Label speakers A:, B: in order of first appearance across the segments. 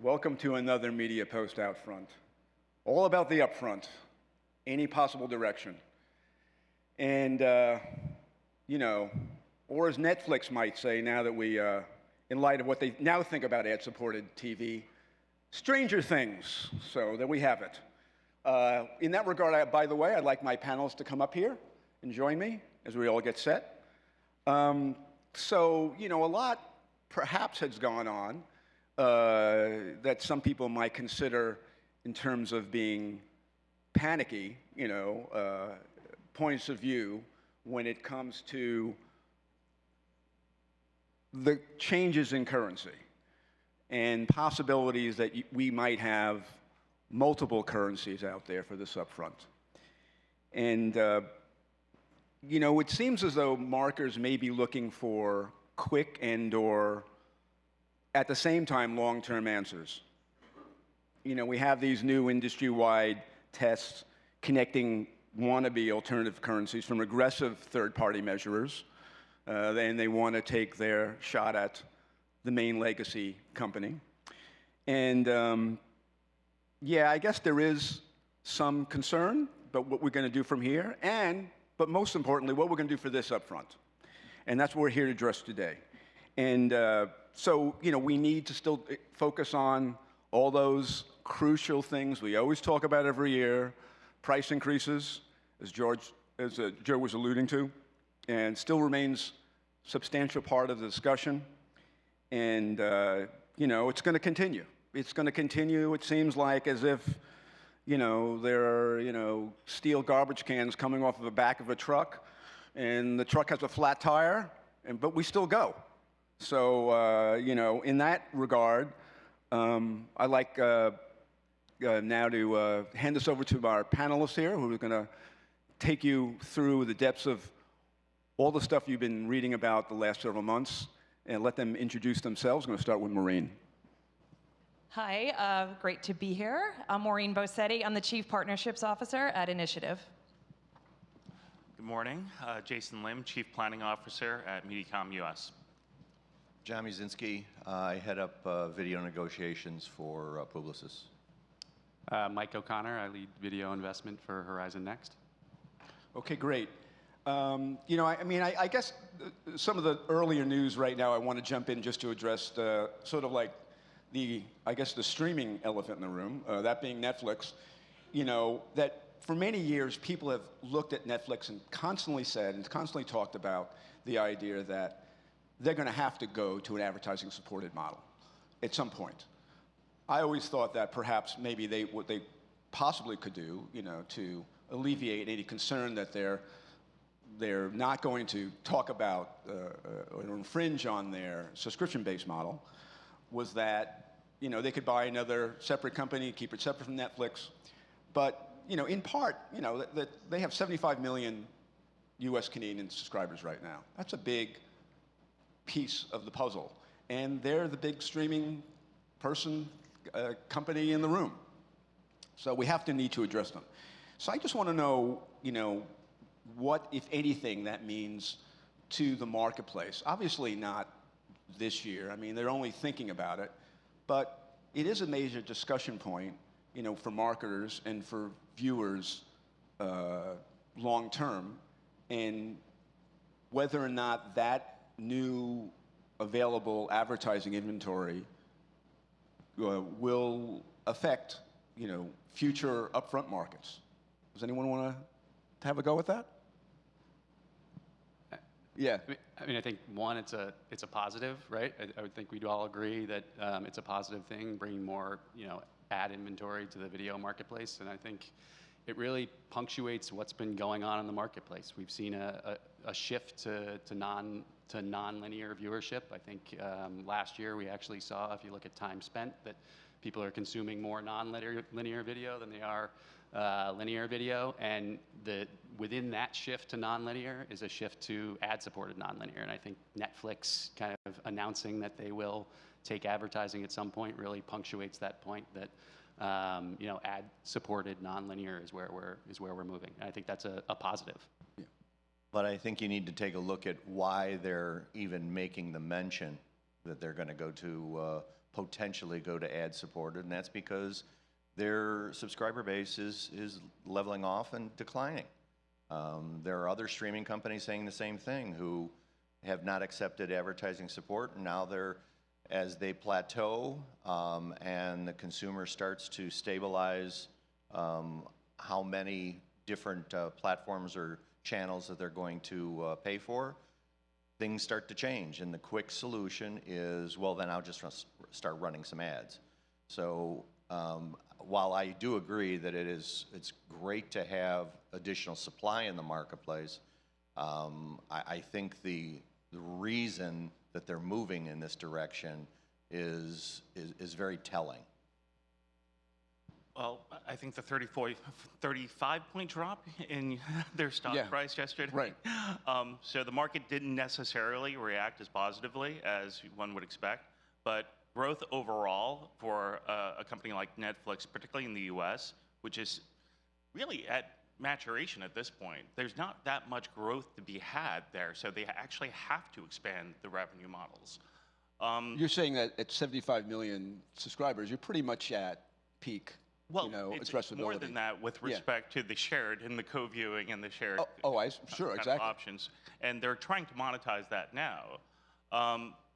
A: Welcome to another MediaPost out front. All about the upfront, any possible direction. And, you know, or as Netflix might say now that we, in light of what they now think about ad-supported TV, stranger things, so that we have it. In that regard, by the way, I'd like my panelists to come up here and join me as we all get set. So, you know, a lot perhaps has gone on that some people might consider in terms of being panicky, you know, points of view when it comes to the changes in currency and possibilities that we might have multiple currencies out there for this upfront. And, you know, it seems as though marketers may be looking for quick and/or at the same time, long-term answers. You know, we have these new industry-wide tests connecting wannabe alternative currencies from aggressive third-party measurers, and they want to take their shot at the main legacy company. And yeah, I guess there is some concern about what we're going to do from here, but most importantly, what we're going to do for this upfront. And that's what we're here to address today. And so, you know, we need to still focus on all those crucial things we always talk about every year, price increases, as Joe was alluding to, and still remains a substantial part of the discussion. And, you know, it's going to continue. It's going to continue, it seems like, as if, you know, there are, you know, steel garbage cans coming off of the back of a truck, and the truck has a flat tire, but we still go. So, you know, in that regard, I'd like now to hand this over to our panelists here, who are going to take you through the depths of all the stuff you've been reading about the last several months, and let them introduce themselves. I'm going to start with Maureen.
B: Hi, great to be here. I'm Maureen Bosetti. I'm the Chief Partnerships Officer at Initiative.
C: Good morning. Jason Lim, Chief Planning Officer at MediaCom US.
D: John Muzinski, I head up video negotiations for Publicis.
E: Mike O'Connor, I lead video investment for Horizon Next.
A: Okay, great. You know, I guess some of the earlier news right now I want to jump in just to address sort of like the streaming elephant in the room, that being Netflix. You know, that for many years people have looked at Netflix and constantly said and constantly talked about the idea that they're going to have to go to an advertising-supported model at some point. I always thought that perhaps maybe what they possibly could do, you know, to alleviate any concern that they're not going to talk about or infringe on their subscription-based model, was that, you know, they could buy another separate company, keep it separate from Netflix. But, you know, in part, you know, that they have 75 million US Canadian subscribers right now. That's a big piece of the puzzle, and they're the big streaming company in the room. So we need to address them. So I just want to know, you know, what, if anything, that means to the marketplace. Obviously not this year. I mean, they're only thinking about it, but it is a major discussion point, you know, for marketers and for viewers long term, and whether or not that new available advertising inventory will affect, you know, future upfront markets. Does anyone want to have a go with that? Yeah.
E: I mean, I think one, it's a positive, right? I would think we'd all agree that it's a positive thing, bringing more, you know, ad inventory to the video marketplace, and I think it really punctuates what's been going on in the marketplace. We've seen a shift to non-linear viewership. I think last year we actually saw, if you look at time spent, that people are consuming more non-linear video than they are linear video, and within that shift to non-linear is a shift to ad-supported non-linear. And I think Netflix kind of announcing that they will take advertising at some point really punctuates that point that you know, ad-supported non-linear is where we're moving. And I think that's a positive.
A: Yeah.
D: But I think you need to take a look at why they're even making the mention that they're going to go to potentially go to ad-supported, and that's because their subscriber base is leveling off and declining. There are other streaming companies saying the same thing who have not accepted advertising support, and now as they plateau and the consumer starts to stabilize how many different platforms or channels that they're going to pay for, things start to change. And the quick solution is, well, then I'll just start running some ads. So while I do agree that it's great to have additional supply in the marketplace, I think the reason that they're moving in this direction is very telling.
C: Well, I think the 35-point drop in their stock price yesterday.
A: Right.
C: So the market didn't necessarily react as positively as one would expect, but growth overall for a company like Netflix, particularly in the US, which is really at maturation at this point, there's not that much growth to be had there, so they actually have to expand the revenue models.
A: You're saying that at 75 million subscribers, you're pretty much at peak.
C: Well,
A: It's
C: it's more than that with respect to the shared and the co-viewing and the shared
A: sure,
C: kind
A: exactly.
C: of options. And they're trying to monetize that now.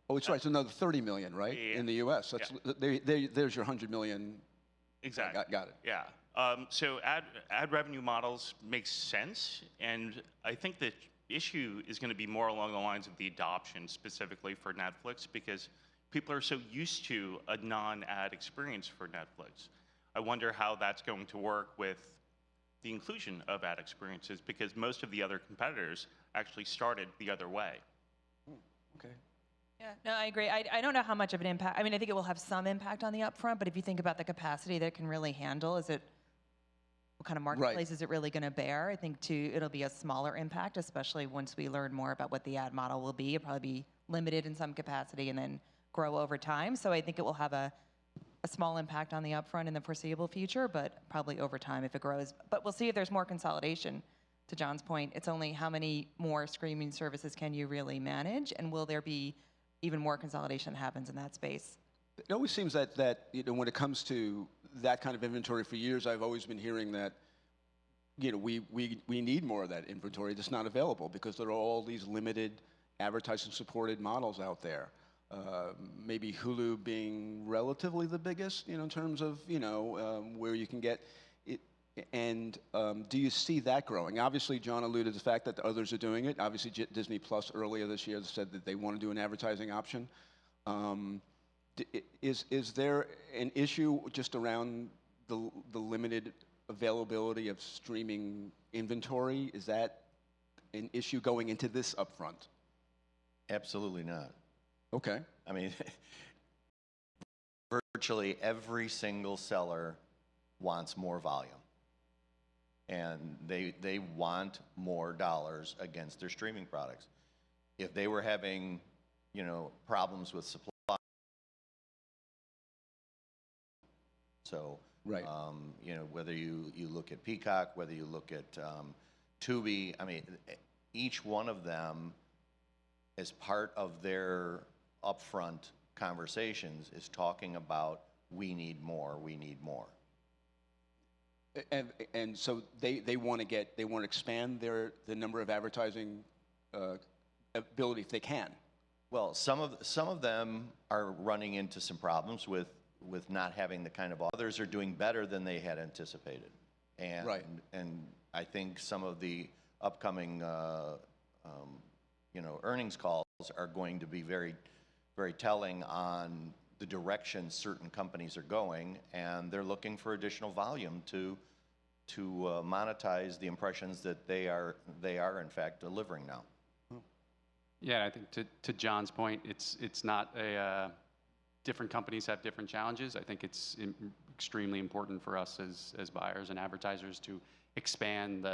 A: It's right. It's another 30 million, right, in the U.S. That's there's your 100 million.
C: Exactly.
A: Got it.
C: Yeah. So ad revenue models make sense, and I think the issue is going to be more along the lines of the adoption specifically for Netflix, because people are so used to a non-ad experience for Netflix. I wonder how that's going to work with the inclusion of ad experiences, because most of the other competitors actually started the other way.
A: Okay.
B: Yeah, no, I agree. I don't know how much of an impact. I mean, I think it will have some impact on the upfront, but if you think about the capacity that it can really handle, what kind of marketplace is it really going to bear? I think it'll be a smaller impact, especially once we learn more about what the ad model will be. It'll probably be limited in some capacity and then grow over time. So I think it will have a small impact on the upfront in the foreseeable future, but probably over time if it grows. But we'll see if there's more consolidation. To John's point, it's only how many more streaming services can you really manage, and will there be even more consolidation that happens in that space?
A: It always seems that when it comes to that kind of inventory, for years I've always been hearing that we need more of that inventory that's not available because there are all these limited advertising supported models out there. Maybe Hulu being relatively the biggest, in terms of where you can get it. And do you see that growing? Obviously, John alluded to the fact that others are doing it. Obviously, Disney Plus earlier this year said that they want to do an advertising option. Is there an issue just around the limited availability of streaming inventory? Is that an issue going into this upfront?
D: Absolutely not.
A: Okay.
D: I mean, virtually every single seller wants more volume. And they want more dollars against their streaming products. If they were having, problems with supply, so
A: right.
D: Whether you look at Peacock, whether you look at Tubi, I mean, each one of them, as part of their upfront conversations, is talking about we need more, we need more.
A: And so they want to expand the number of advertising ability if they can.
D: Well, some of them are running into some problems with not having the kind of, others are doing better than they had anticipated. And
A: right.
D: And I think some of the upcoming earnings calls are going to be very, very telling on the direction certain companies are going, and they're looking for additional volume to monetize the impressions that they are in fact delivering now.
E: Yeah, I think to John's point, it's not a different companies have different challenges. I think it's extremely important for us as buyers and advertisers to expand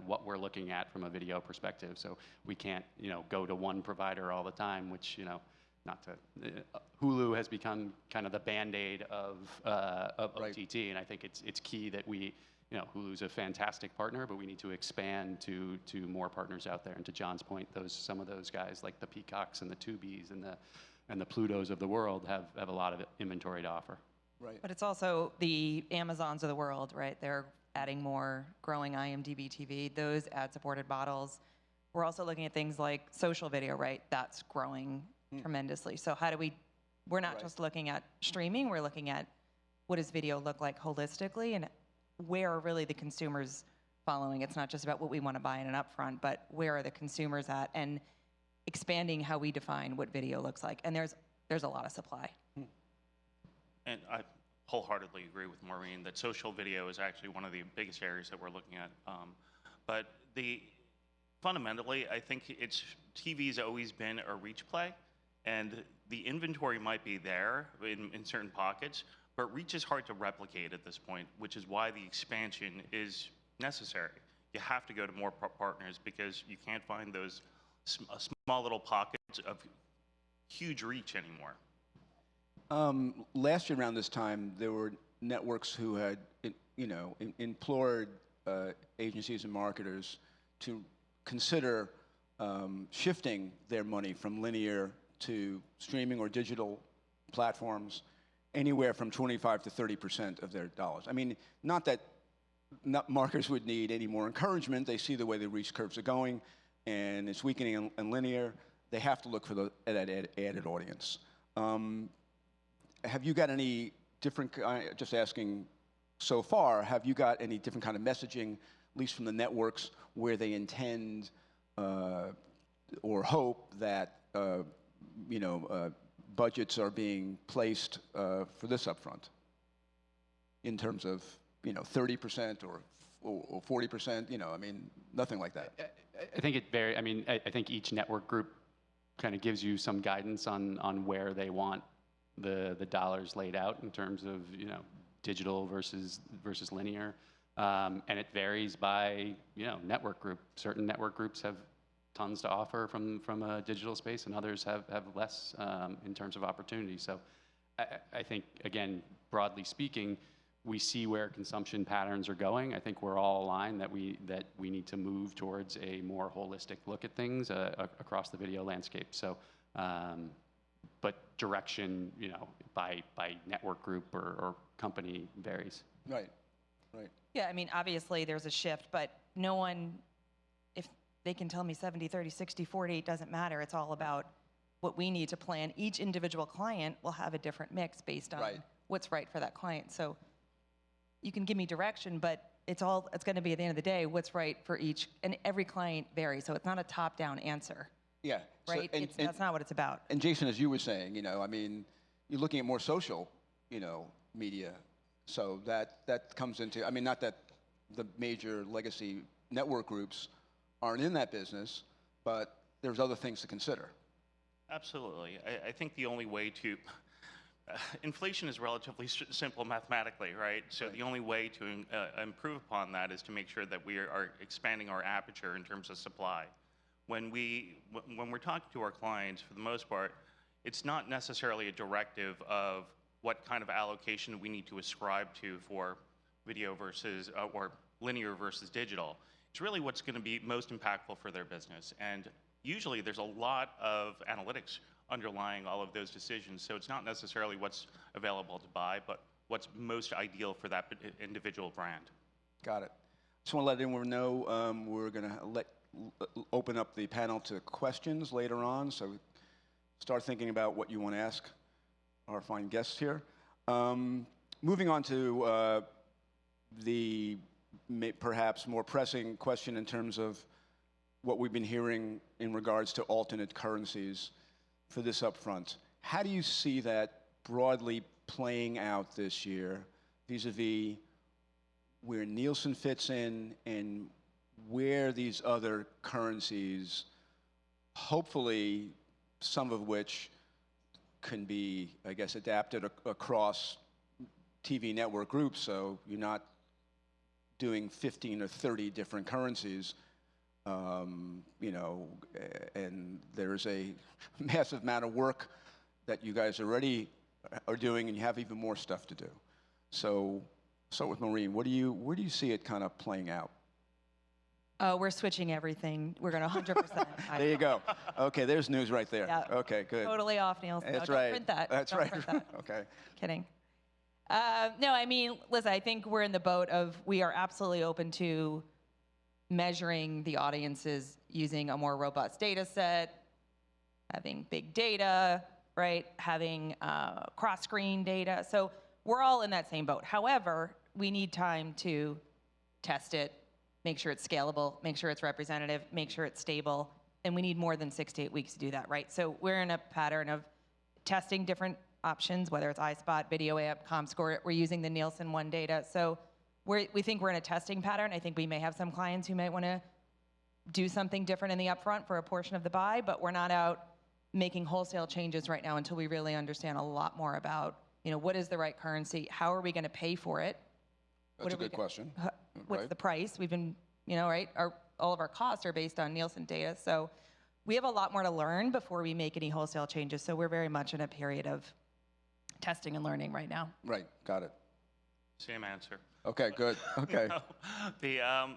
E: what we're looking at from a video perspective. So we can't go to one provider all the time, which Hulu has become kind of the Band-Aid of
A: right.
E: OTT, and I think it's key that we, Hulu's a fantastic partner, but we need to expand to more partners out there. And to John's point, some of those guys like the Peacocks and the Tubis and the and the Plutos of the world have a lot of inventory to offer.
A: Right.
B: But it's also the Amazons of the world, right? They're adding more, growing IMDb TV, those ad-supported models. We're also looking at things like social video, right? That's growing tremendously. So how do we're not just looking at streaming, we're looking at what does video look like holistically, and where are really the consumers following? It's not just about what we want to buy in an upfront, but where are the consumers at, and expanding how we define what video looks like. And there's a lot of supply.
C: And I wholeheartedly agree with Maureen that social video is actually one of the biggest areas that we're looking at. But fundamentally, I think TV's always been a reach play, and the inventory might be there in certain pockets, but reach is hard to replicate at this point, which is why the expansion is necessary. You have to go to more partners because you can't find those small little pockets of huge reach anymore.
A: Last year around this time, there were networks who had, implored agencies and marketers to consider shifting their money from linear to streaming or digital platforms, anywhere from 25 to 30% of their dollars. I mean, not that marketers would need any more encouragement. They see the way the reach curves are going, and it's weakening in linear. They have to look for that added audience. Have you got any different, just asking so far, have you got any different kind of messaging, at least from the networks, where they intend or hope that budgets are being placed for this upfront in terms of 30% or 40%? I mean, nothing like that.
E: I think I think each network group kind of gives you some guidance on where they want the dollars laid out in terms of digital versus linear, and it varies by network group. Certain network groups have tons to offer from a digital space, and others have less in terms of opportunity. So I think, again, broadly speaking, we see where consumption patterns are going. I think we're all aligned that we need to move towards a more holistic look at things across the video landscape. So, but direction, by network group or company varies.
A: Right.
B: Yeah, I mean, obviously there's a shift, but no one, if they can tell me 70, 30, 60, 40, it doesn't matter. It's all about what we need to plan. Each individual client will have a different mix based on what's right for that client. So you can give me direction, but it's going to be, at the end of the day, what's right for each, and every client varies. So it's not a top-down answer.
A: Yeah.
B: Right?
A: So,
B: That's not what it's about.
A: And Jason, as you were saying, I mean, you're looking at more social, media. So that comes into, I mean, not that the major legacy network groups aren't in that business, but there's other things to consider.
C: Absolutely. I think the only way to, inflation is relatively simple mathematically, right? So the only way to improve upon that is to make sure that we are expanding our aperture in terms of supply. When we're talking to our clients, for the most part, it's not necessarily a directive of what kind of allocation we need to ascribe to for video versus, or linear versus digital. It's really what's going to be most impactful for their business. And usually there's a lot of analytics underlying all of those decisions. So it's not necessarily what's available to buy, but what's most ideal for that individual brand.
A: Got it. Just want to let everyone know we're going to open up the panel to questions later on. So start thinking about what you want to ask our fine guests here. Moving on to the perhaps more pressing question in terms of what we've been hearing in regards to alternate currencies for this upfront. How do you see that broadly playing out this year vis-a-vis where Nielsen fits in and where these other currencies, hopefully some of which can be, I guess, adapted across TV network groups, so you're not doing 15 or 30 different currencies, and there's a massive amount of work that you guys already are doing, and you have even more stuff to do. So with Maureen, where do you see it kind of playing out?
B: We're switching everything. We're going to 100%.
A: There you go. Okay, there's news right there.
B: Yeah.
A: Okay, good.
B: Totally off, Nielsen.
A: That's
B: Don't
A: right.
B: print that.
A: That's
B: Don't
A: right.
B: print that.
A: Okay.
B: Kidding. No, I mean, listen, I think we're in the boat of we are absolutely open to measuring the audiences using a more robust data set, having big data, right? Having cross-screen data. So we're all in that same boat. However, we need time to test it, make sure it's scalable, make sure it's representative, make sure it's stable, and we need more than 6 to 8 weeks to do that, right? So we're in a pattern of testing different options, whether it's iSpot, Video App, ComScore. We're using the Nielsen One data. So we think we're in a testing pattern. I think we may have some clients who might want to do something different in the upfront for a portion of the buy, but we're not out making wholesale changes right now until we really understand a lot more about, what is the right currency? How are we going to pay for it?
A: That's a good question.
B: What's
A: Right.
B: the price? We've been, right? All of our costs are based on Nielsen data. So we have a lot more to learn before we make any wholesale changes. So we're very much in a period of testing and learning right now.
A: Right, got it.
C: Same answer.
A: Okay, good. Okay.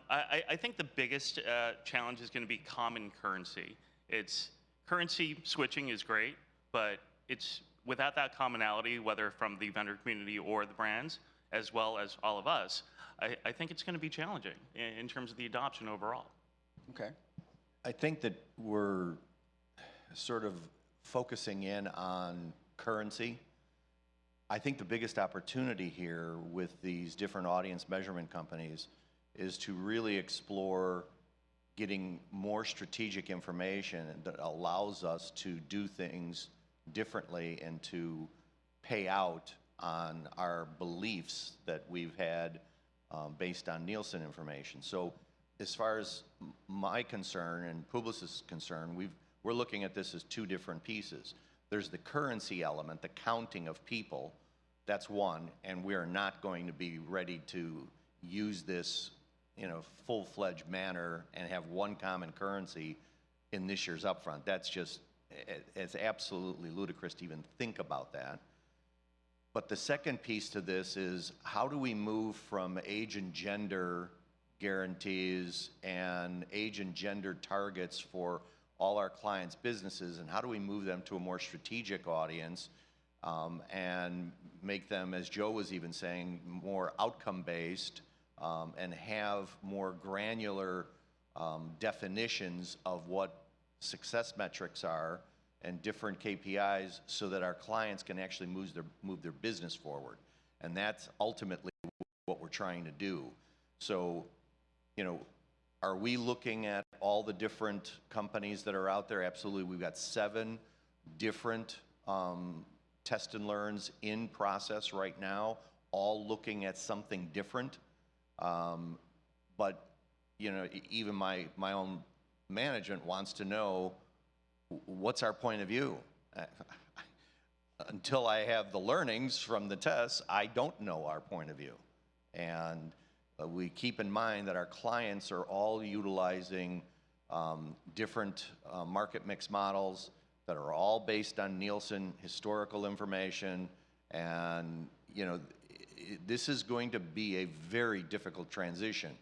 C: I think the biggest challenge is going to be common currency. Currency switching is great, but it's without that commonality, whether from the vendor community or the brands, as well as all of us, I think it's going to be challenging in terms of the adoption overall.
A: Okay.
D: I think that we're sort of focusing in on currency. I think the biggest opportunity here with these different audience measurement companies is to really explore getting more strategic information that allows us to do things differently and to pay out on our beliefs that we've had based on Nielsen information. So as far as my concern and Publicis' concern, we're looking at this as two different pieces. There's the currency element, the counting of people. That's one, and we're not going to be ready to use this in a full-fledged manner and have one common currency in this year's upfront. That's just, it's absolutely ludicrous to even think about that. But the second piece to this is how do we move from age and gender guarantees and age and gender targets for all our clients' businesses, and how do we move them to a more strategic audience and make them, as Joe was even saying, more outcome-based and have more granular definitions of what success metrics are and different KPIs so that our clients can actually move their business forward. And that's ultimately what we're trying to do. So, are we looking at all the different companies that are out there? Absolutely. We've got 7 different test and learns in process right now, all looking at something different. But, even my own management wants to know what's our point of view. Until I have the learnings from the tests, I don't know our point of view. And we keep in mind that our clients are all utilizing different market mix models that are all based on Nielsen historical information. And, this is going to be a very difficult transition.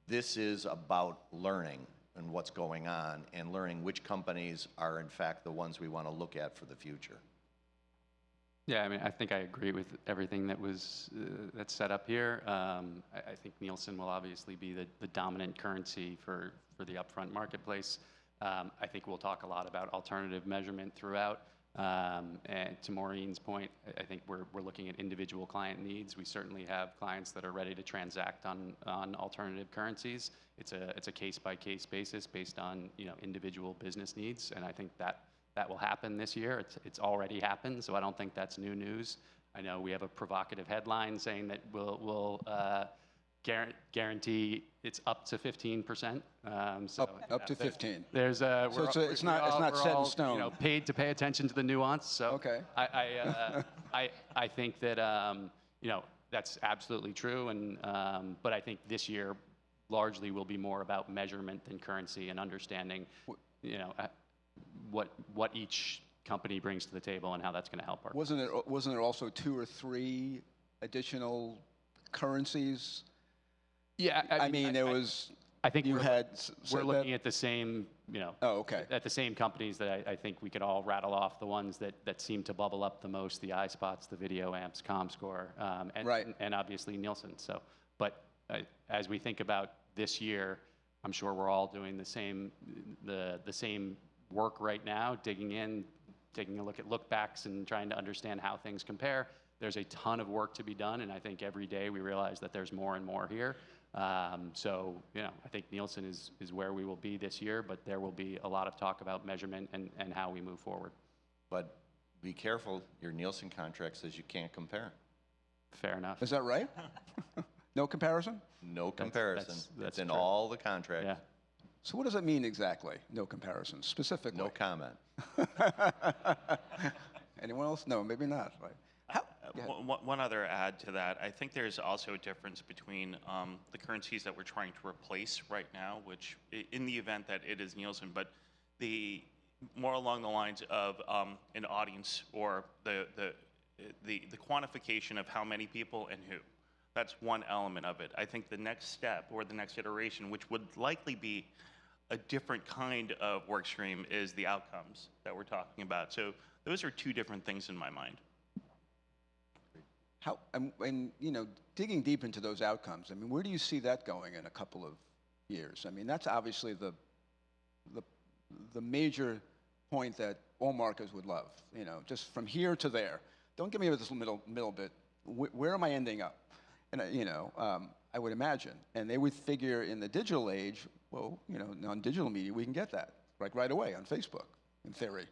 D: This is about learning and what's going on and learning which companies are in fact the ones we want to look at for the future.
E: Yeah, I mean, I think I agree with everything that was that's set up here. I think Nielsen will obviously be the dominant currency for the upfront marketplace. I think we'll talk a lot about alternative measurement throughout. And to Maureen's point, I think we're looking at individual client needs. We certainly have clients that are ready to transact on alternative currencies. It's a case-by-case basis based on individual business needs, and I think that will happen this year. It's already happened, so I don't think that's new news. I know we have a provocative headline saying that we'll guarantee it's up to 15%. So
A: up to 15.
E: There's
A: So it's not set in stone.
E: Paid to pay attention to the nuance. So
A: Okay.
E: I think that that's absolutely true, and but I think this year largely will be more about measurement than currency and understanding, what each company brings to the table and how that's going to help our.
A: Wasn't it also 2 or 3 additional currencies?
E: Yeah,
A: I mean, there was
E: I think
A: you
E: we're,
A: had
E: we're looking at the same,
A: Oh, okay.
E: at the same companies that I think we could all rattle off, the ones that seem to bubble up the most, the iSpots, the Video Amps, ComScore,
A: Right.
E: and obviously Nielsen. So, but as we think about this year, I'm sure we're all doing the same work right now, digging in, taking a look at look-backs and trying to understand how things compare. There's a ton of work to be done, and I think every day we realize that there's more and more here. So, I think Nielsen is where we will be this year, but there will be a lot of talk about measurement and how we move forward.
D: But be careful, your Nielsen contract says you can't compare.
E: Fair enough.
A: Is that right? No comparison?
D: No comparison.
E: that's
D: It's in
E: true.
D: all the contracts.
E: Yeah.
A: So what does it mean exactly? No comparison, specifically.
D: No comment.
A: Anyone else? No, maybe not. Right. Go ahead.
C: One other add to that, I think there's also a difference between the currencies that we're trying to replace right now, which in the event that it is Nielsen, but the more along the lines of an audience or the quantification of how many people and who. That's one element of it. I think the next step or the next iteration, which would likely be a different kind of work stream, is the outcomes that we're talking about. So those are two different things in my mind.
A: How, and digging deep into those outcomes, I mean, where do you see that going in a couple of years? I mean, that's obviously the major point that all marketers would love, just from here to there. Don't give me this middle bit. Where am I ending up? And, I would imagine. And they would figure in the digital age, well, on digital media, we can get that, like right away on Facebook, in theory.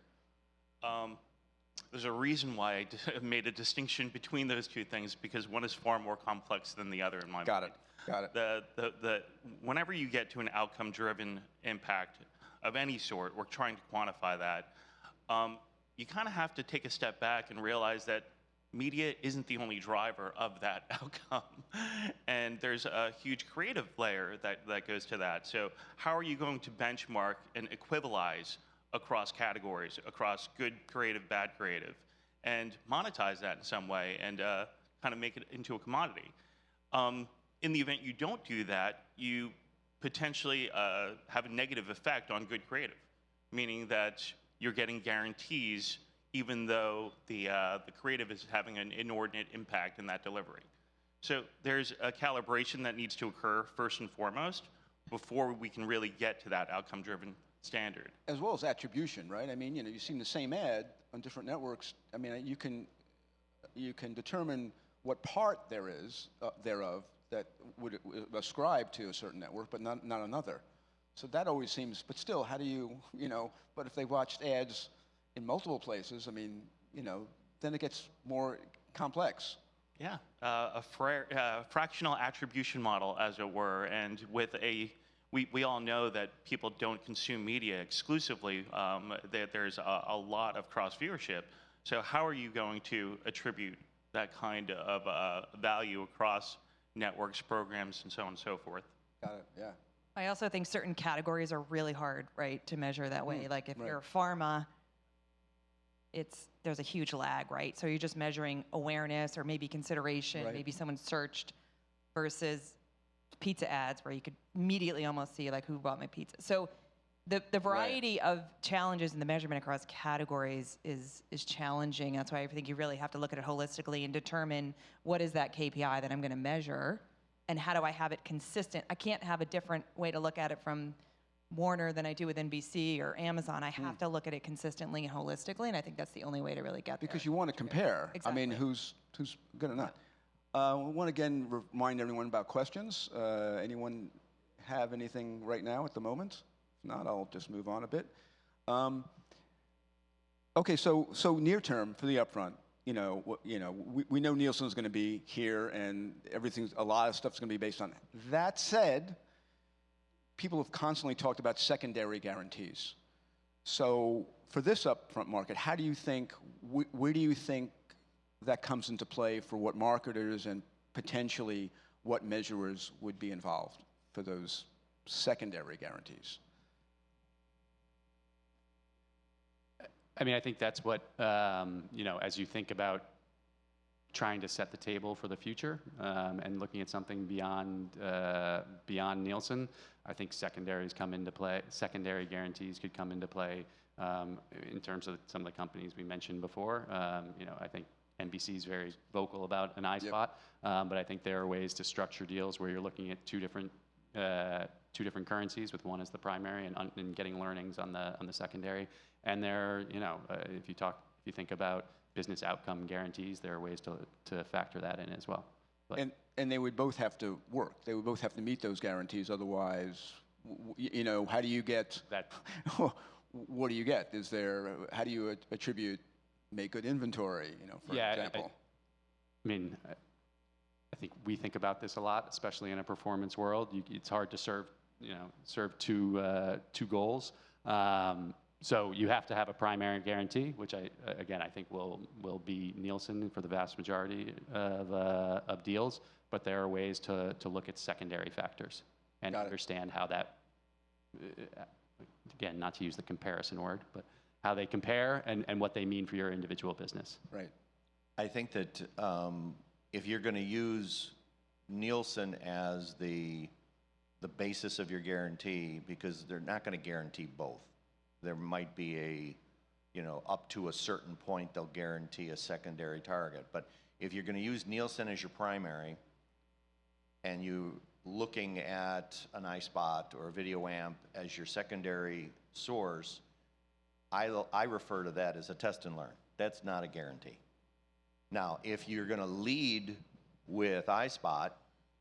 C: There's a reason why I made a distinction between those two things, because one is far more complex than the other in my mind.
A: Got it.
C: Whenever you get to an outcome-driven impact of any sort, we're trying to quantify that, you kind of have to take a step back and realize that media isn't the only driver of that outcome. And there's a huge creative layer that goes to that. So how are you going to benchmark and equivalize across categories, across good creative, bad creative, and monetize that in some way and kind of make it into a commodity? In the event you don't do that, you potentially have a negative effect on good creative, meaning that you're getting guarantees even though the creative is having an inordinate impact in that delivery. So there's a calibration that needs to occur first and foremost before we can really get to that outcome-driven standard.
A: As well as attribution, right? I mean, you've seen the same ad on different networks. I mean, you can determine what part there is thereof that would ascribe to a certain network, but not another. So that always seems. But still, how do you, But if they watched ads in multiple places, I mean, then it gets more complex.
C: Yeah, a fractional attribution model, as it were, and with we all know that people don't consume media exclusively, that there's a lot of cross-viewership. So how are you going to attribute that kind of value across networks, programs, and so on and so forth?
A: Got it, yeah.
B: I also think certain categories are really hard, right, to measure that way. Like if you're pharma, there's a huge lag, right? So you're just measuring awareness or maybe consideration, maybe someone searched, versus pizza ads where you could immediately almost see like who bought my pizza. So the variety of challenges in the measurement across categories is challenging. That's why I think you really have to look at it holistically and determine what is that KPI that I'm going to measure and how do I have it consistent. I can't have a different way to look at it from Warner than I do with NBC or Amazon. I have to look at it consistently and holistically, and I think that's the only way to really get there.
A: Because you want to compare.
B: Exactly.
A: I mean, who's good or not. I want to again remind everyone about questions. Anyone have anything right now at the moment? If not, I'll just move on a bit. Okay, so near term for the upfront, we know Nielsen's going to be here, and a lot of stuff's going to be based on it. That said, people have constantly talked about secondary guarantees. So for this upfront market, how do you think? Where do you think that comes into play for what marketers and potentially what measurers would be involved for those secondary guarantees?
E: I mean, I think that's what, as you think about trying to set the table for the future and looking at something beyond Nielsen. I think secondaries come into play. Secondary guarantees could come into play in terms of some of the companies we mentioned before. I think NBC is very vocal about an iSpot, but I think there are ways to structure deals where you're looking at two different currencies, with one as the primary and getting learnings on the secondary. And there, if you think about business outcome guarantees, there are ways to factor that in as well. But
A: and they would both have to work. They would both have to meet those guarantees. Otherwise, how do you get
E: that?
A: What do you get? How do you attribute make good inventory? For example.
E: I think we think about this a lot, especially in a performance world. It's hard to serve two goals. So you have to have a primary guarantee, which I think will be Nielsen for the vast majority of deals. But there are ways to look at secondary factors and understand how that, again, not to use the comparison word, but how they compare and what they mean for your individual business.
A: Right.
D: I think that if you're going to use Nielsen as the basis of your guarantee, because they're not going to guarantee both. There might be up to a certain point they'll guarantee a secondary target. But if you're going to use Nielsen as your primary, and you looking at an iSpot or a Video Amp as your secondary source, I refer to that as a test and learn. That's not a guarantee. Now, if you're going to lead with iSpot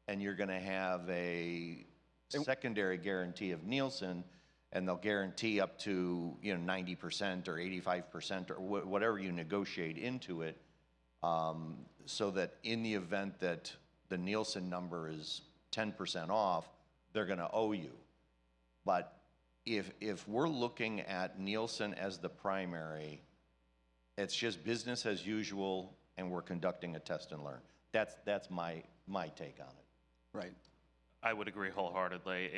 D: and you're going to have a secondary guarantee of Nielsen, and they'll guarantee up to 90% or 85% or whatever you negotiate into it, so that in the event that the Nielsen number is 10% off, they're going to owe you. But if we're looking at Nielsen as the primary, it's just business as usual, and we're conducting a test and learn. That's my take on it.
A: Right.
C: I would agree wholeheartedly.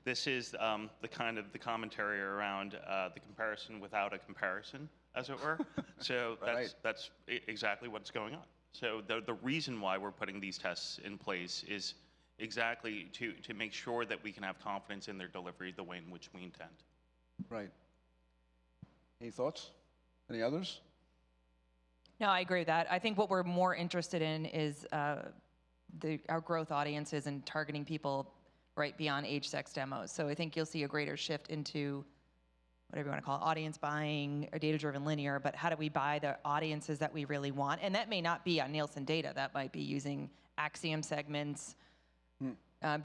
C: This is the kind of the commentary around the comparison without a comparison, as it were. So that's exactly what's going on. So the reason why we're putting these tests in place is exactly to make sure that we can have confidence in their delivery the way in which we intend.
A: Right. Any thoughts? Any others?
B: No, I agree with that. I think what we're more interested in is our growth audiences and targeting people right beyond age, sex demos. So I think you'll see a greater shift into whatever you want to call it, audience buying or data-driven linear, but how do we buy the audiences that we really want? And that may not be on Nielsen data. That might be using Axiom segments,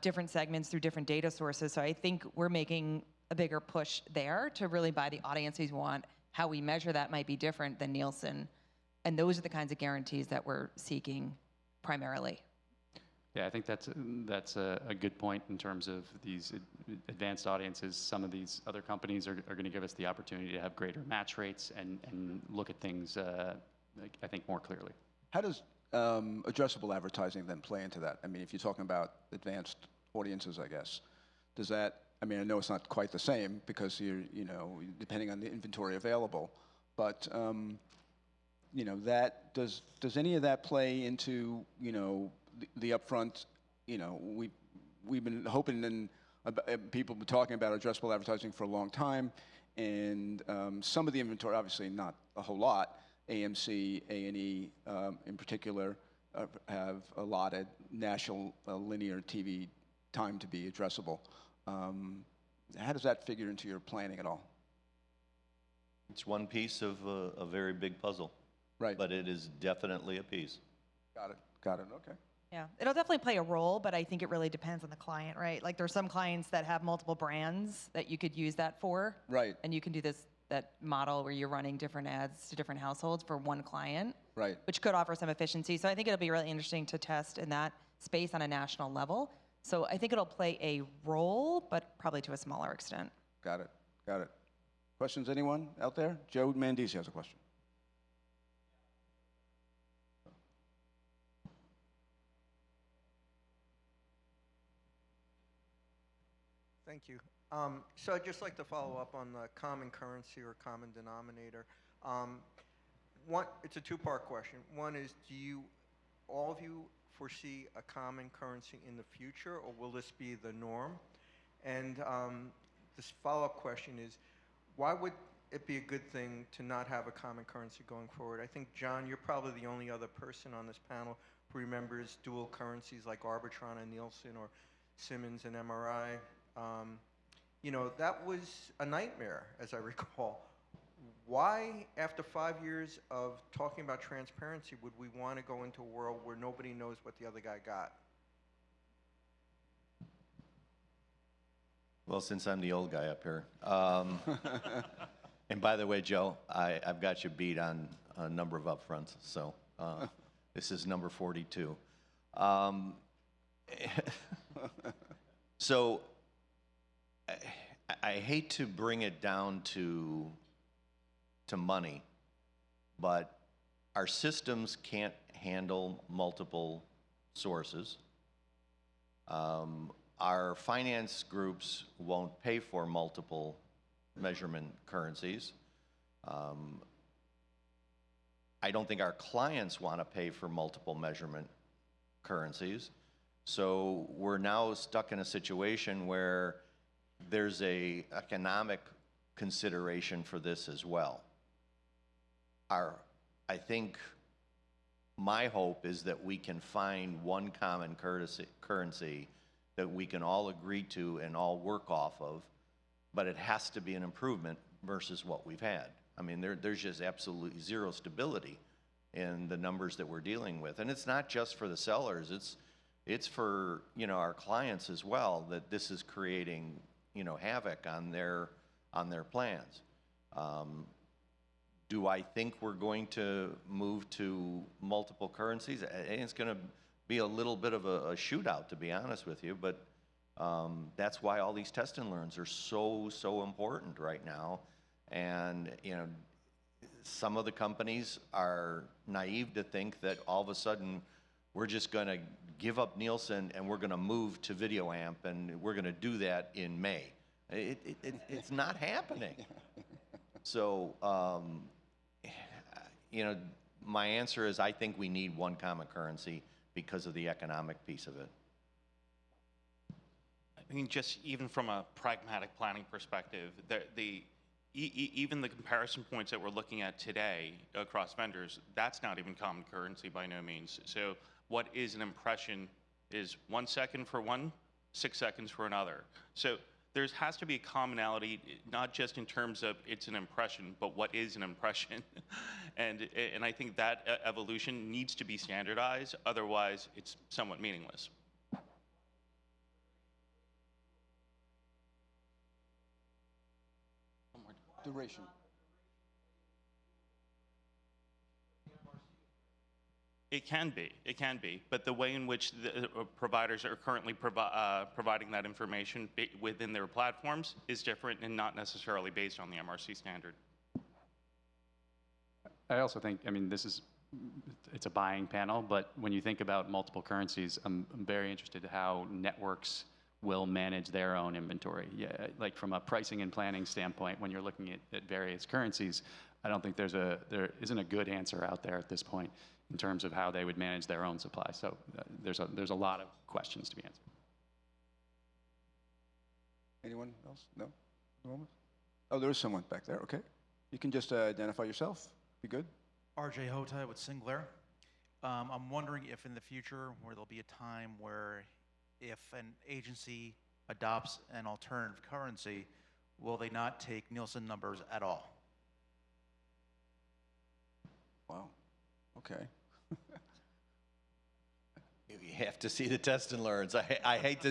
B: different segments through different data sources. So I think we're making a bigger push there to really buy the audiences we want. How we measure that might be different than Nielsen. And those are the kinds of guarantees that we're seeking primarily.
E: Yeah, I think that's a good point in terms of these advanced audiences. Some of these other companies are going to give us the opportunity to have greater match rates and look at things, I think, more clearly.
A: How does addressable advertising then play into that? I mean, if you're talking about advanced audiences, I guess, does that? I mean, I know it's not quite the same because you're, depending on the inventory available, but that does any of that play into the upfront? We've been hoping and people have been talking about addressable advertising for a long time, and some of the inventory, obviously not a whole lot. AMC, A&E in particular, have allotted national linear TV time to be addressable. How does that figure into your planning at all?
D: It's one piece of a very big puzzle.
A: Right.
D: But it is definitely a piece.
A: Got it, okay.
B: Yeah, it'll definitely play a role, but I think it really depends on the client, right? Like there's some clients that have multiple brands that you could use that for.
A: Right.
B: And you can do that model where you're running different ads to different households for one client.
A: Right.
B: Which could offer some efficiency. So I think it'll be really interesting to test in that space on a national level. So I think it'll play a role, but probably to a smaller extent.
A: Got it. Questions, anyone out there? Joe Mandisi has a question.
F: Thank you. So I'd just like to follow up on the common currency or common denominator. It's a two-part question. One is, all of you foresee a common currency in the future, or will this be the norm? And this follow-up question is, why would it be a good thing to not have a common currency going forward? I think, John, you're probably the only other person on this panel who remembers dual currencies like Arbitron and Nielsen, or Simmons and MRI. That was a nightmare, as I recall. Why, after 5 years of talking about transparency, would we want to go into a world where nobody knows what the other guy got?
D: Well, since I'm the old guy up here, and by the way, Joe, I've got you beat on a number of upfronts, so this is number 42. So I hate to bring it down to money, but our systems can't handle multiple sources. Our finance groups won't pay for multiple measurement currencies. I don't think our clients want to pay for multiple measurement currencies. So we're now stuck in a situation where there's a economic consideration for this as well. I think my hope is that we can find one common currency that we can all agree to and all work off of, but it has to be an improvement versus what we've had. I mean, there's just absolutely zero stability in the numbers that we're dealing with. And it's not just for the sellers, it's for, our clients as well, that this is creating, havoc on their plans. Do I think we're going to move to multiple currencies? I think it's going to be a little bit of a shootout, to be honest with you, but that's why all these test and learns are so important right now. And, some of the companies are naive to think that all of a sudden we're just going to give up Nielsen and we're going to move to VideoAmp and we're going to do that in May. It's not happening. So, my answer is I think we need one common currency because of the economic piece of it.
C: I mean, just even from a pragmatic planning perspective, even the comparison points that we're looking at today across vendors, that's not even common currency by no means. So what is an impression is 1 second for one, 6 seconds for another. So there has to be a commonality, not just in terms of it's an impression, but what is an impression. and I think that evolution needs to be standardized, otherwise it's somewhat meaningless.
A: Duration.
C: It can be, but the way in which the providers are currently providing that information within their platforms is different and not necessarily based on the MRC standard.
E: I also think, it's a buying panel, but when you think about multiple currencies, I'm very interested in how networks will manage their own inventory. Yeah, like from a pricing and planning standpoint, when you're looking at various currencies, I don't think there isn't a good answer out there at this point in terms of how they would manage their own supply. So there's a lot of questions to be answered.
A: Anyone else? No? At the moment? Oh, there is someone back there. Okay. You can just identify yourself. Be good.
G: RJ Hota with Singler. I'm wondering if in the future where there'll be a time where if an agency adopts an alternative currency, will they not take Nielsen numbers at all?
A: Wow. Okay.
D: You have to see the test and learns. I hate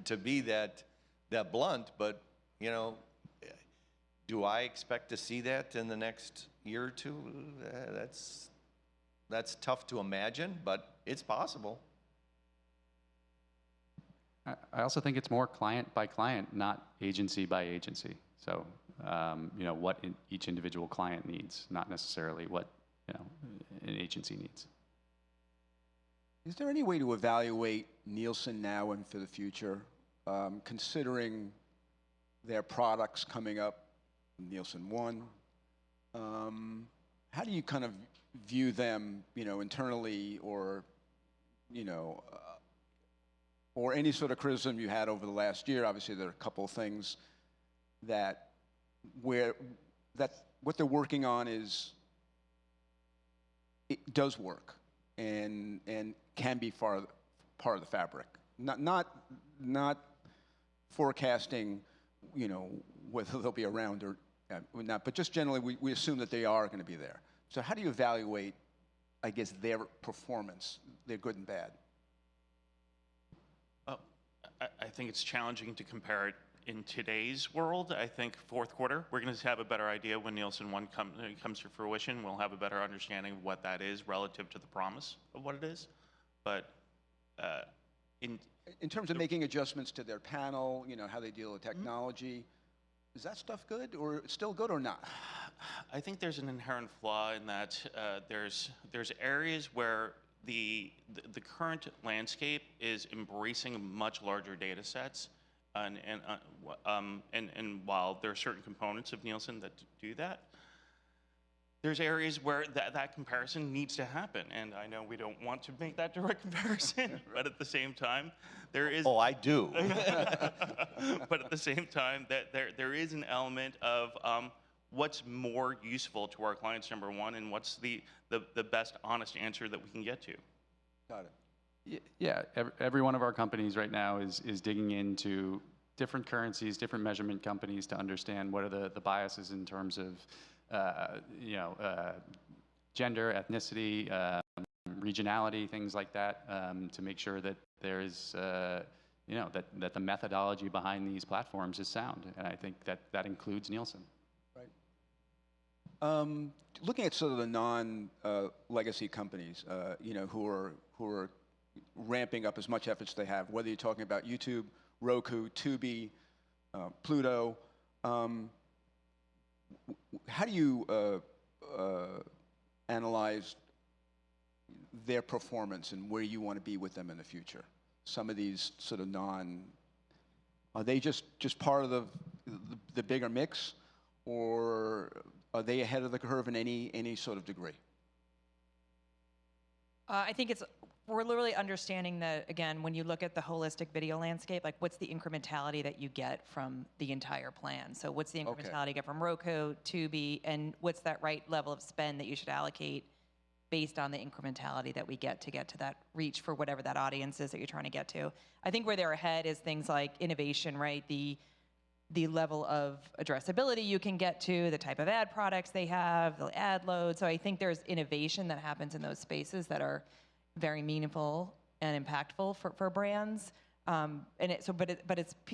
D: to be that blunt, but do I expect to see that in the next year or two? That's tough to imagine, but it's possible.
E: I also think it's more client by client, not agency by agency. So, what each individual client needs, not necessarily what an agency needs.
A: Is there any way to evaluate Nielsen now and for the future, considering their products coming up, Nielsen 1? How do you kind of view them, internally, or, or any sort of criticism you had over the last year. Obviously, there are a couple of things that what they're working on it does work and can be part of the fabric. Not forecasting, whether they'll be around or not, but just generally we assume that they are going to be there. So how do you evaluate, I guess, their performance, their good and bad?
C: I think it's challenging to compare it in today's world. I think fourth quarter, we're going to have a better idea when Nielsen 1 comes to fruition. We'll have a better understanding of what that is relative to the promise of what it is. But in
A: terms of making adjustments to their panel, how they deal with technology, is that stuff good, or still good or not?
C: I think there's an inherent flaw in that there's areas where the current landscape is embracing much larger data sets, and while there are certain components of Nielsen that do that, there's areas where that comparison needs to happen. And I know we don't want to make that direct comparison, but at the same time, there is.
D: Oh, I do.
C: But at the same time, that there is an element of what's more useful to our clients, number one, and what's the best honest answer that we can get to.
A: Got it.
E: Yeah, every one of our companies right now is digging into different currencies, different measurement companies to understand what are the biases in terms of gender, ethnicity, regionality, things like that, to make sure that there is, that the methodology behind these platforms is sound. And I think that includes Nielsen.
A: Right. Looking at sort of the non-legacy companies, who are ramping up as much efforts as they have, whether you're talking about YouTube, Roku, Tubi, Pluto, how do you analyze their performance and where you want to be with them in the future? Some of these sort of are they just part of the bigger mix, or are they ahead of the curve in any sort of degree?
B: I think we're literally understanding that, again, when you look at the holistic video landscape, like what's the incrementality that you get from the entire plan? So what's the incrementality you get from Roku, Tubi, and what's that right level of spend that you should allocate based on the incrementality that we get to that reach for whatever that audience is that you're trying to get to? I think where they're ahead is things like innovation, right? The level of addressability you can get to, the type of ad products they have, the ad load. So I think there's innovation that happens in those spaces that are very meaningful and impactful for brands. But it's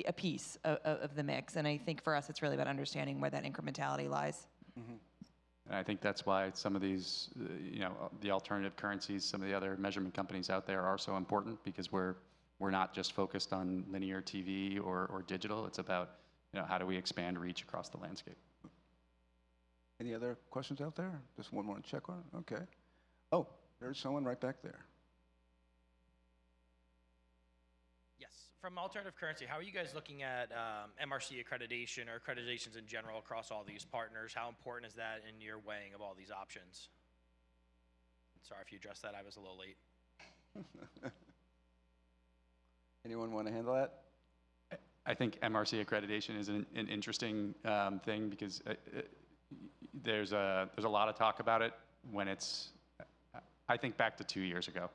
B: a piece of the mix. And I think for us, it's really about understanding where that incrementality lies.
A: Mm-hmm.
E: And I think that's why some of these, the alternative currencies, some of the other measurement companies out there are so important, because we're not just focused on linear TV or digital. It's about, how do we expand reach across the landscape?
A: Any other questions out there? Just one more to check on. Okay. Oh, there's someone right back there.
H: Yes. From alternative currency, how are you guys looking at MRC accreditation or accreditations in general across all these partners? How important is that in your weighing of all these options? Sorry if you addressed that. I was a little late.
A: Anyone want to handle that?
E: I think MRC accreditation is an interesting thing, because there's a lot of talk about it when it's, I think back to 2 years ago,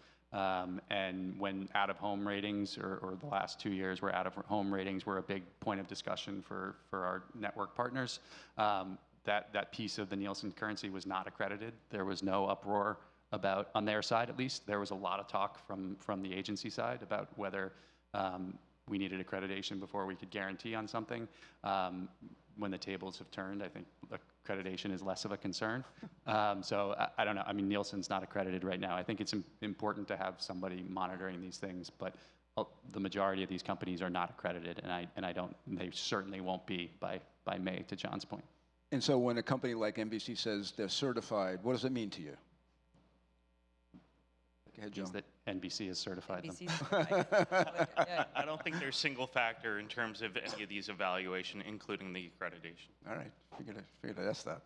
E: and when out-of-home ratings, or the last 2 years where out-of-home ratings were a big point of discussion for our network partners. That piece of the Nielsen currency was not accredited. There was no uproar about, on their side at least, there was a lot of talk from the agency side about whether we needed accreditation before we could guarantee on something. When the tables have turned, I think accreditation is less of a concern. So I don't know. I mean, Nielsen's not accredited right now. I think it's important to have somebody monitoring these things, but the majority of these companies are not accredited, and they certainly won't be by May, to John's point.
A: And so when a company like NBC says they're certified, what does it mean to you? Go ahead, John.
E: Is that NBC has certified them.
C: I don't think there's single factor in terms of any of these evaluation, including the accreditation.
A: All right, figured I'd ask that.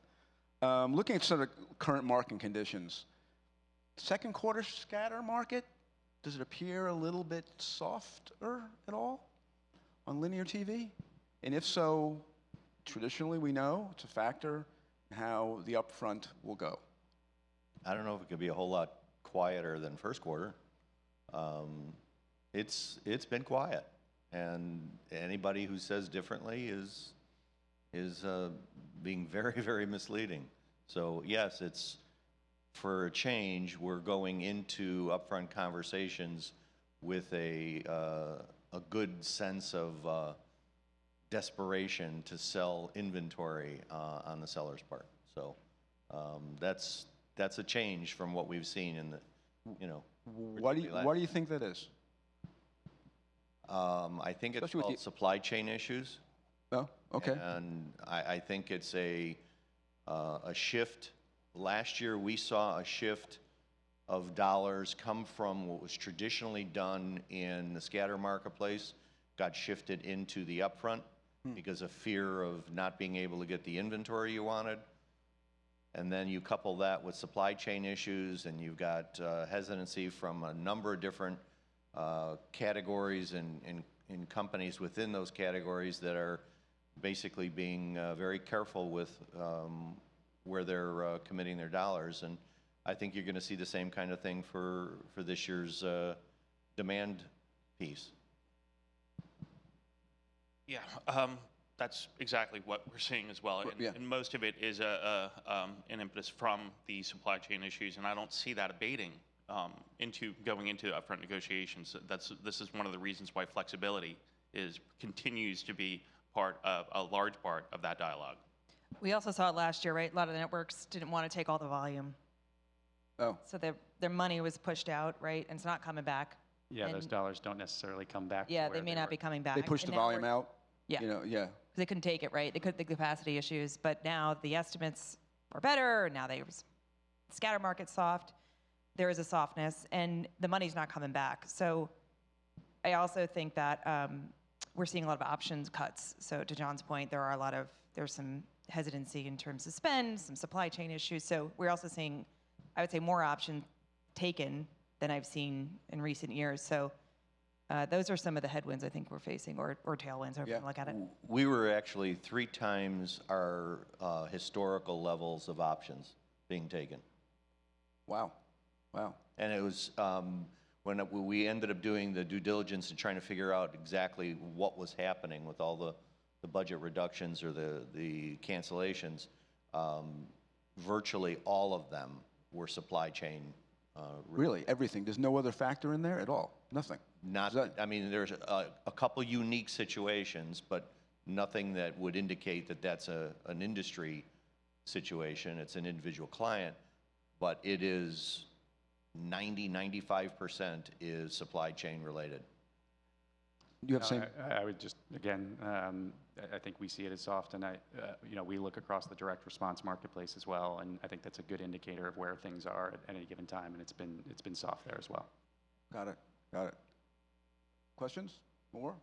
A: Looking at sort of current market conditions, second quarter scatter market, does it appear a little bit softer at all on linear TV? And if so, traditionally we know it's a factor in how the upfront will go.
D: I don't know if it could be a whole lot quieter than first quarter. It's been quiet, and anybody who says differently is being very, very misleading. So yes, it's for a change. We're going into upfront conversations with a good sense of desperation to sell inventory on the seller's part. So that's a change from what we've seen in the,
A: Why do you think that is?
D: I think it's
A: Especially with
D: called supply chain issues.
A: Oh, okay.
D: And I think it's a shift. Last year, we saw a shift of dollars come from what was traditionally done in the scatter marketplace, got shifted into the upfront because of fear of not being able to get the inventory you wanted. And then you couple that with supply chain issues, and you've got hesitancy from a number of different categories and companies within those categories that are basically being very careful with where they're committing their dollars. And I think you're going to see the same kind of thing for this year's demand piece.
C: Yeah, that's exactly what we're seeing as well. And,
A: Yeah.
C: and most of it is an impetus from the supply chain issues, and I don't see that abating into going into upfront negotiations. This is one of the reasons why flexibility continues to be a large part of that dialogue.
B: We also saw it last year, right? A lot of the networks didn't want to take all the volume.
A: Oh.
B: So their money was pushed out, right? And it's not coming back.
E: Yeah,
B: And
E: those dollars don't necessarily come back.
B: yeah,
E: to
B: they
E: where
B: may not
E: were.
B: be coming back.
A: They pushed
B: And
A: the
B: now
A: volume
B: we're-
A: out?
B: Yeah.
A: Yeah.
B: They couldn't take it, right? They couldn't, the capacity issues, but now the estimates are better. Now scatter market's soft. There is a softness, and the money's not coming back. So I also think that we're seeing a lot of options cuts. So to John's point, there's some hesitancy in terms of spend, some supply chain issues. So we're also seeing, I would say, more options taken than I've seen in recent years. So those are some of the headwinds I think we're facing, or tailwinds, however you look at it.
D: We were actually 3 times our historical levels of options being taken.
A: Wow. Wow.
D: And it was when we ended up doing the due diligence and trying to figure out exactly what was happening with all the budget reductions or the cancellations, virtually all of them were supply chain.
A: Really? Everything? There's no other factor in there at all? Nothing?
D: I mean, there's a couple unique situations, but nothing that would indicate that that's an industry situation. It's an individual client, but it is 95% is supply chain related.
A: You have same?
E: I would just, again, I think we see it as soft, and we look across the direct response marketplace as well, and I think that's a good indicator of where things are at any given time, and it's been soft there as well.
A: Got it. Got it. Questions? More?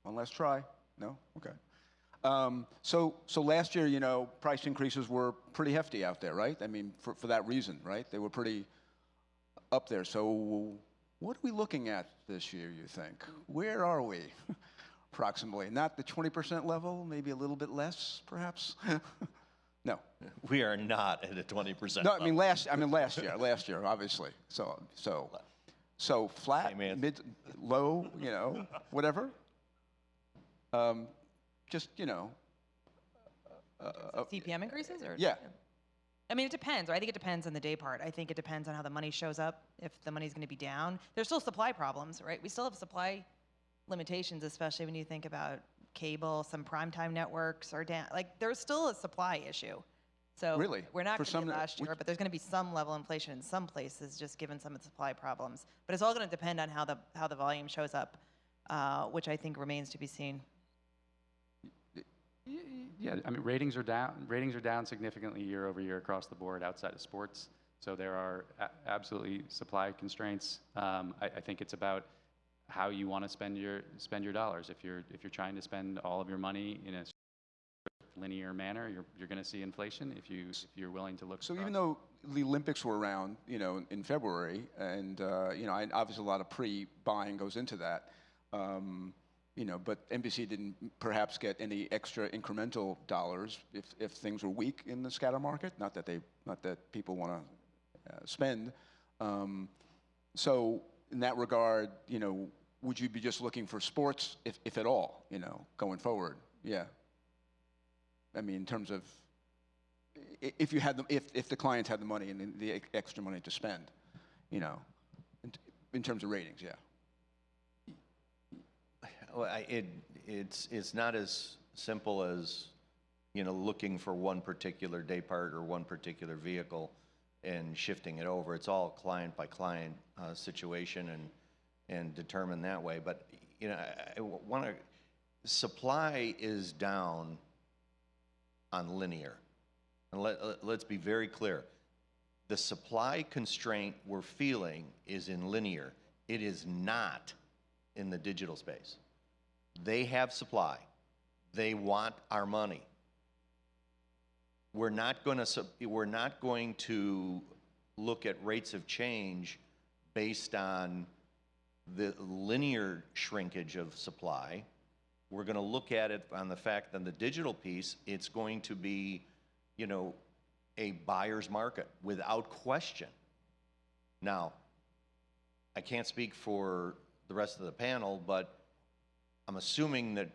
A: One last try? No? Okay. So last year, price increases were pretty hefty out there, right? I mean, for that reason, right? They were pretty up there. So what are we looking at this year, you think? Where are we, approximately? Not the 20% level, maybe a little bit less, perhaps? No.
D: We are not at a 20%.
A: No, I mean last year, obviously. So flat, mid, low, whatever. Just,
B: CPM increases? Or
A: yeah.
B: I mean, it depends. I think it depends on the day part. I think it depends on how the money shows up. If the money's going to be down, there's still supply problems, right? We still have supply limitations, especially when you think about cable. Some primetime networks are down. Like, there's still a supply issue. So
A: really?
B: We're not going to be last year, but there's going to be some level of inflation in some places, just given some of the supply problems. But it's all going to depend on how the volume shows up, which I think remains to be seen.
E: Yeah, I mean, ratings are down. Ratings are down significantly year over year across the board outside of sports. So there are absolutely supply constraints. I think it's about how you want to spend your dollars. If you're trying to spend all of your money in a linear manner, you're going to see inflation if you're willing to look.
A: So
E: across.
A: even though the Olympics were around, in February, and obviously a lot of pre-buying goes into that, but NBC didn't perhaps get any extra incremental dollars if things were weak in the scatter market. Not that people want to spend. So in that regard, would you be just looking for sports, if at all, going forward? Yeah. I mean, in terms of if the clients had the money and the extra money to spend, in terms of ratings, yeah.
D: Well, it's not as simple as looking for one particular day part or one particular vehicle and shifting it over. It's all client by client situation and determined that way. But I want to. Supply is down on linear, and let's be very clear. The supply constraint we're feeling is in linear. It is not in the digital space. They have supply. They want our money. We're not going to look at rates of change based on the linear shrinkage of supply. We're going to look at it on the fact that the digital piece, it's going to be, a buyer's market without question. Now, I can't speak for the rest of the panel, but I'm assuming that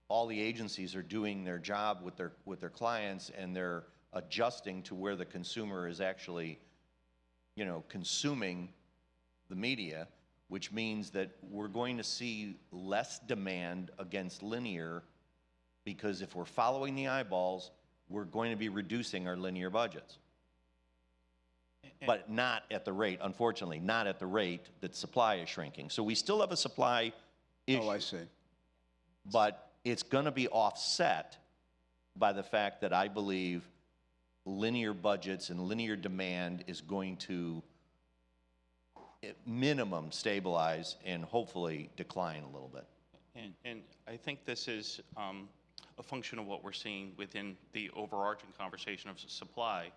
D: all the agencies are doing their job with their clients, and they're adjusting to where the consumer is actually, consuming the media, which means that we're going to see less demand against linear, because if we're following the eyeballs, we're going to be reducing our linear budgets. But not at the rate, unfortunately, not at the rate that supply is shrinking. So we still have a supply issue.
A: Oh, I see.
D: But it's going to be offset by the fact that I believe linear budgets and linear demand is going to, at minimum, stabilize and hopefully decline a little bit.
C: And I think this is a function of what we're seeing within the overarching conversation of supply.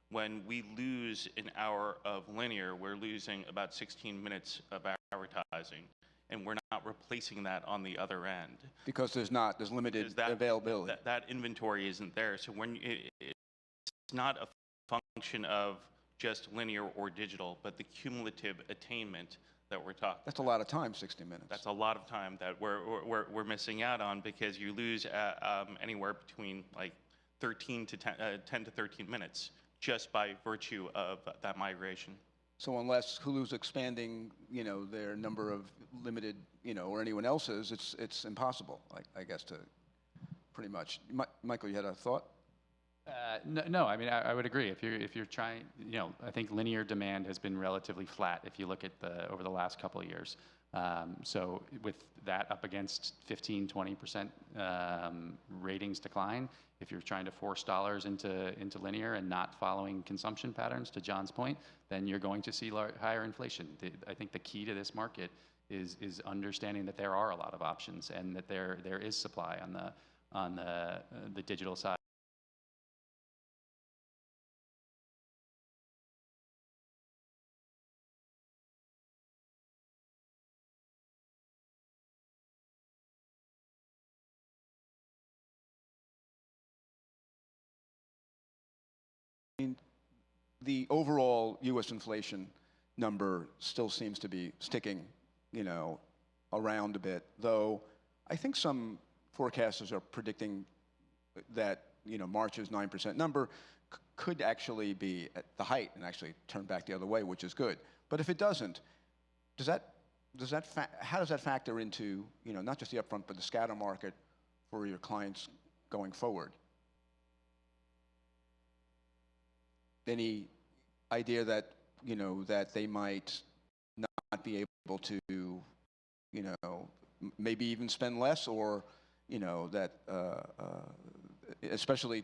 C: When we lose an hour of linear, we're losing about 16 minutes of advertising, and we're not replacing that on the other end.
A: Because there's limited availability.
C: That inventory isn't there. So when it's not a function of just linear or digital, but the cumulative attainment that we're talking.
A: That's a lot of time, 60 minutes.
C: That's a lot of time that we're missing out on, because you lose anywhere between like 10 to 13 minutes just by virtue of that migration.
A: So unless Hulu's expanding, their number of limited, or anyone else's, it's impossible, I guess, to pretty much. Michael, you had a thought?
E: No, I mean, I would agree. If you're trying, I think linear demand has been relatively flat if you look at over the last couple of years. So with that up against 15-20% ratings decline, if you're trying to force dollars into linear and not following consumption patterns, to John's point, then you're going to see higher inflation. I think the key to this market is understanding that there are a lot of options and that there is supply on the digital side.
A: The overall U.S. inflation number still seems to be sticking, around a bit, though I think some forecasters are predicting that, March's 9% number could actually be at the height and actually turn back the other way, which is good. But if it doesn't, how does that factor into, not just the upfront, but the scatter market for your clients going forward? Any idea that, that they might not be able to, maybe even spend less, or, that especially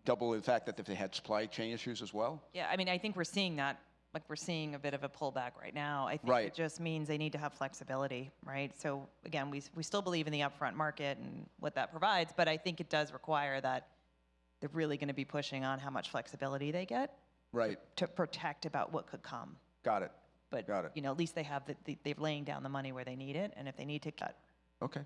A: double the fact that if they had supply chain issues as well?
B: Yeah, I mean, I think we're seeing that. Like, we're seeing a bit of a pullback right now. I think
A: Right.
B: it just means they need to have flexibility, right? So again, we still believe in the upfront market and what that provides, but I think it does require that they're really going to be pushing on how much flexibility they get
A: Right.
B: to protect about what could come.
A: Got it.
B: But
A: Got it.
B: you know, at least they have they're laying down the money where they need it, and if they need to cut,
A: Okay.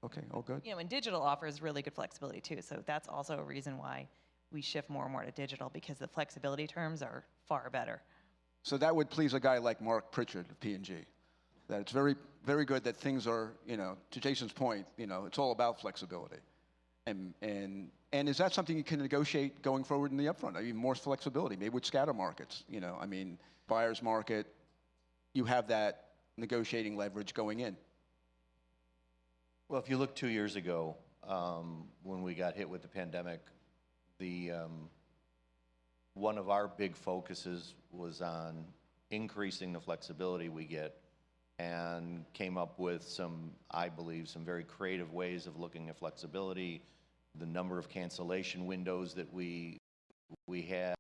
A: Okay. All good.
B: you know, and digital offers really good flexibility too. So that's also a reason why we shift more and more to digital, because the flexibility terms are far better.
A: So that would please a guy like Mark Pritchard of P&G. That it's very, very good that things are, you know, to Jason's point, you know, it's all about flexibility. And is that something you can negotiate going forward in the upfront? I mean, more flexibility, maybe with scatter markets, you know, I mean, buyer's market, you have that negotiating leverage going in.
D: Well, if you look 2 years ago, when we got hit with the pandemic, one of our big focuses was on increasing the flexibility we get, and came up with some, I believe, some very creative ways of looking at flexibility, the number of cancellation windows that we had,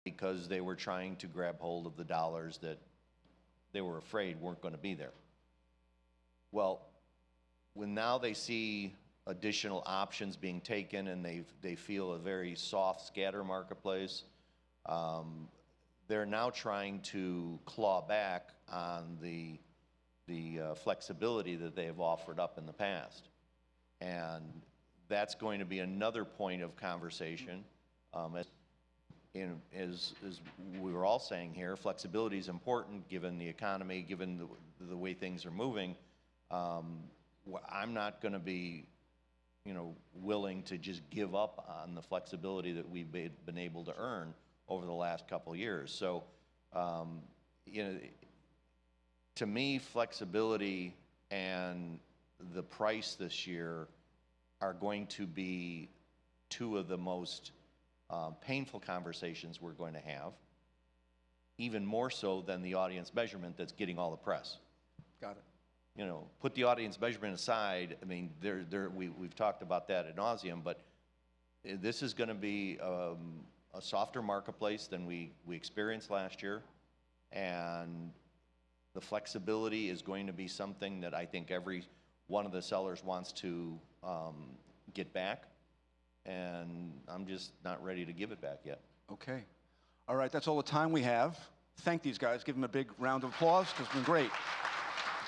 D: because they were trying to grab hold of the dollars that they were afraid weren't going to be there. Well, when now they see additional options being taken and they feel a very soft scatter marketplace, they're now trying to claw back on the flexibility that they have offered up in the past. And that's going to be another point of conversation. As we were all saying here, flexibility is important given the economy, given the way things are moving. I'm not going to be, you know, willing to just give up on the flexibility that we've been able to earn over the last couple of years. So, you know, to me, flexibility and the price this year are going to be two of the most painful conversations we're going to have, even more so than the audience measurement that's getting all the press.
A: Got it.
D: You know, put the audience measurement aside. I mean, we've talked about that ad nauseum, but this is going to be a softer marketplace than we experienced last year, and the flexibility is going to be something that I think every one of the sellers wants to get back, and I'm just not ready to give it back yet.
A: Okay. All right, that's all the time we have. Thank these guys. Give them a big round of applause, because it's been great.